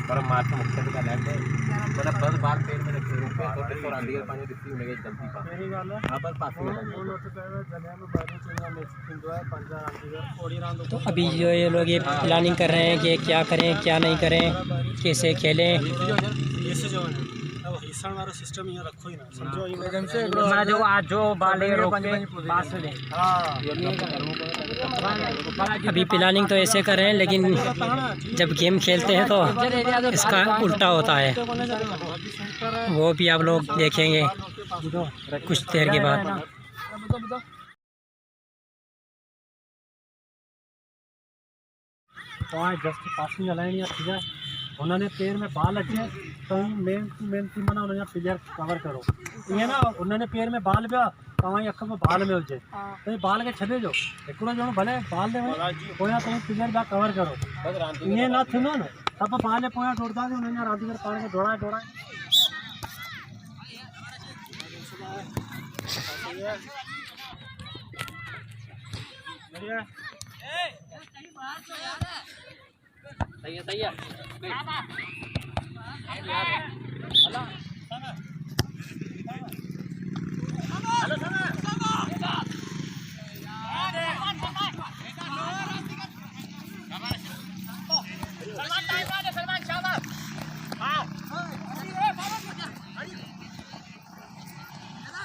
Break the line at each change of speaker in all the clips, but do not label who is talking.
पर मार्च मुख्य का लैंड है मतलब 10 बार पेड़ में रखे हुए हैं तो और आंधी का पानी दिखती है मेरे जल्दी पा मेरी गाल है हां पर पास में वो लोग कहते हैं जले में बारी चीना में किंदो है पंजा आंधी का ओडी राउंड। तो अभी जो ये लोग ये प्लानिंग कर रहे हैं कि क्या करें क्या नहीं करें, कैसे खेलें। ऐसे जो है अब हिस्सा वाला सिस्टम यहाँ रखो ही ना समझो एकदम से मैं जो आज जो बाले रोके पास ले। हां अभी प्लानिंग तो ऐसे कर रहे हैं लेकिन जब गेम खेलते हैं तो इसका उल्टा होता है, वो भी आप लोग देखेंगे कुछ देर के बाद। जस्ट पासिंग लाइन या ठीक है उन्होंने पैर में बाल अचे तो मेन थी माना उन्होंने प्लेयर कवर करो ये ना उन्होंने पैर में बाल पिया तव्हांजी अख में बाल में हुजे तो बाल के छॾे जो हिकिड़ो ॼणो भले बाल में पोयां तव्हां प्लेयर ॿिया कवर करो ईअं न थींदो न सभु बाल पोयां दौड़ंदासीं उन्हनि रांदीगर पाण खे दौड़ाए सही है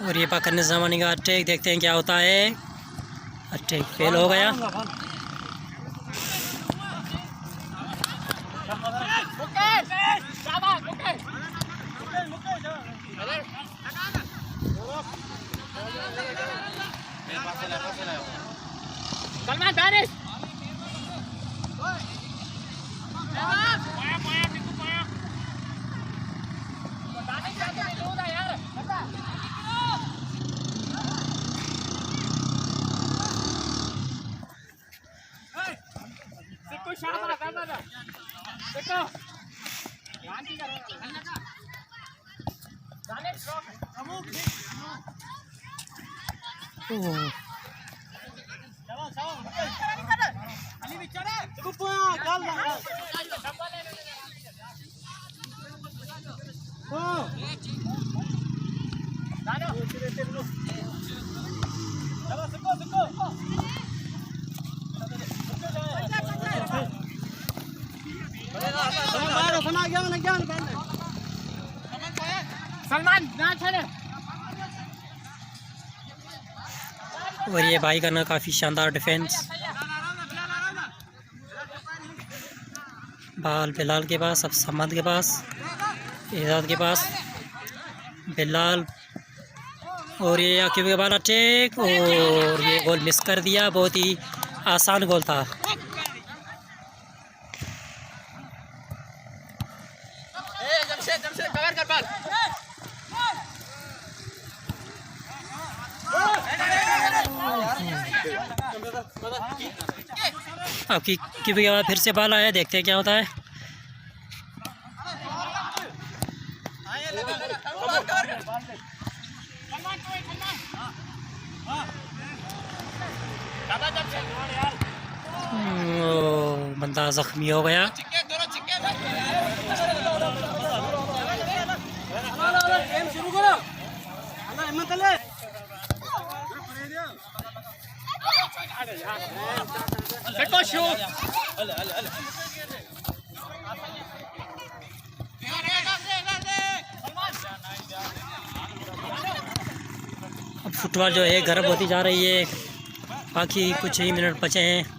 और ये पाकिस्तान ज़माने का अटैक देखते हैं क्या होता है। अटैक फेल हो गया। सलमान दानिश और ये भाई करना काफ़ी शानदार डिफेंस। बाल बिलाल के पास, अब समद के पास, एजाज के पास, बिलाल और ये आकिब के बाल अटैक और ये गोल मिस कर दिया। बहुत ही आसान गोल था। आपकी की बाद फिर से बाल आया, देखते हैं क्या होता है। बंदा जख्मी हो गया। अब फुटबॉल जो है गर्म होती जा रही है, बाकी कुछ ही मिनट बचे हैं।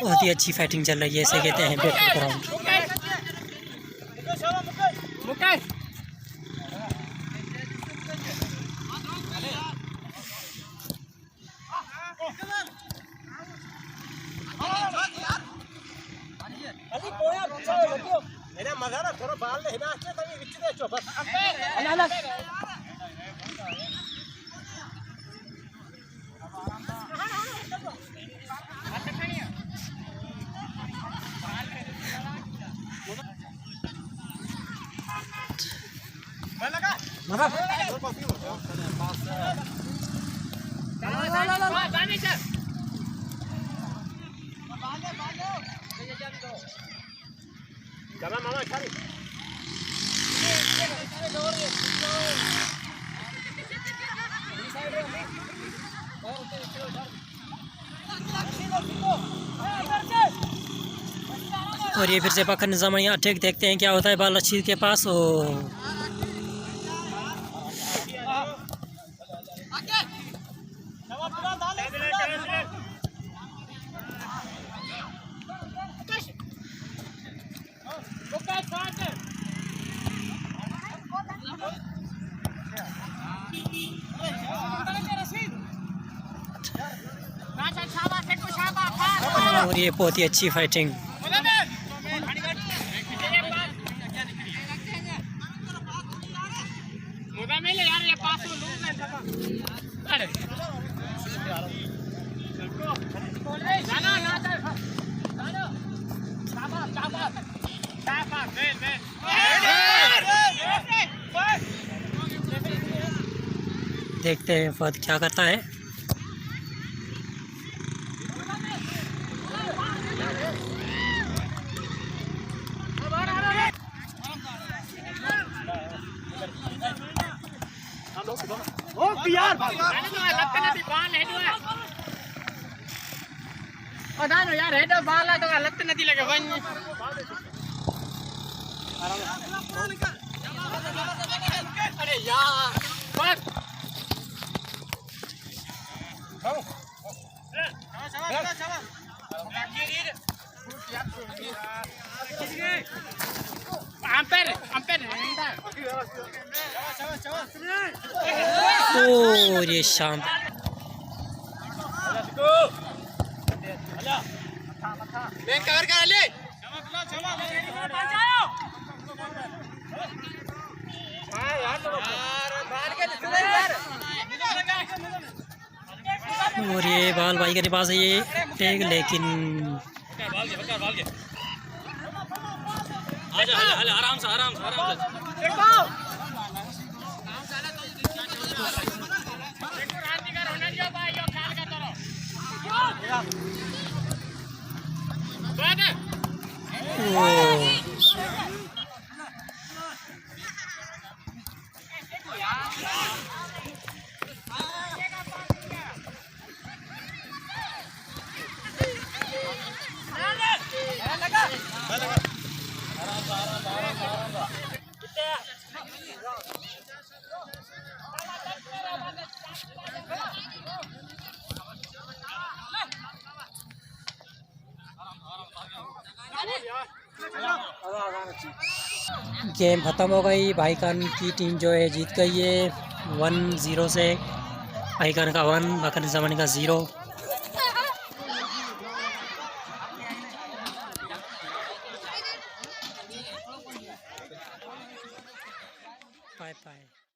बहुत ही अच्छी फाइटिंग चल रही है, इसे कहते हैं बैटल ग्राउंड। और ये फिर से पकड़ निजाम यहाँ अटैक, देखते हैं क्या होता है बाल रशीद के पास। ओ और ये बहुत ही अच्छी फाइटिंग। देखते हैं फहद क्या करता है।
यार हेड बाल तो लगते नहीं लगे अरे यार
और ये शाम और ये बाल भाई के पास है ये टैग, लेकिन
आराम से
गेम ख़त्म हो गई। भाई खान की टीम जो है जीत गई है 1-0 से। भाई खान का 1, बकर ज़मानी का 0। Bye bye.